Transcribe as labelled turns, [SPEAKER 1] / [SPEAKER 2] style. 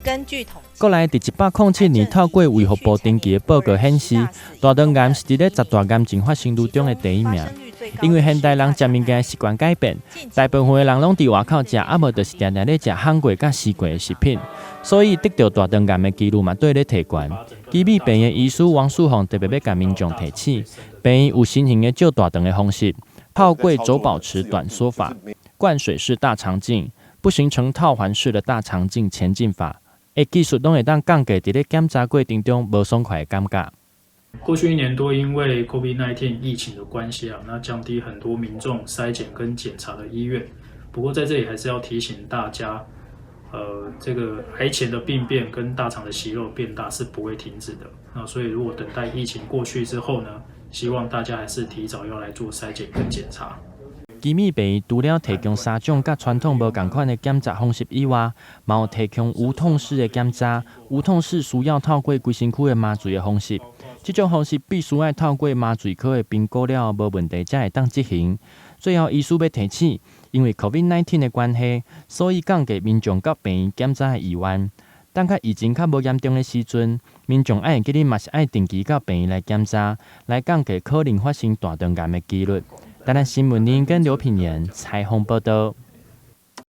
[SPEAKER 1] 根据统计，
[SPEAKER 2] 国内第107年透过卫福部登记的报告显示，大肠癌是伫咧10大癌症发生率中的第一名。因为现代人食物件习惯改变，大部分的人拢伫外口食，啊无就是定定咧食烘过甲湿过的食品，所以得到大肠癌的几率嘛对咧提悬。基美病院医师王树宏特别要甲民众提醒，病院有新型的照大肠的方式，套柜轴保持短缩法、灌水式大肠镜、不形成套环式的大肠镜前进法，技术拢会当降低伫咧检查过程中无爽快的感觉。
[SPEAKER 3] 过去1年多，因为 COVID-19 疫情的关系那降低很多民众筛检跟检查的意愿。不过在这里还是要提醒大家，这个癌前的病变跟大肠的息肉变大是不会停止的。所以如果等待疫情过去之后呢，希望大家还是提早要来做筛检跟检查。
[SPEAKER 2] 基美病院除了提供3种甲传统无同款的检查方式以外，嘛有提供无痛式的检查。无痛式需要透过规身躯的麻醉的方式，这种方式必须要透过麻醉科的评估了无问题才会当执行。最后，医师要提醒，因为 COVID-19 的关系，所以降低民众到病院检查的意愿。等到疫情较无严重的时阵，民众爱记得嘛是爱定期到病院来检查，来降低可能发生大肠癌的几率。台南新闻林跟刘品言采访报道。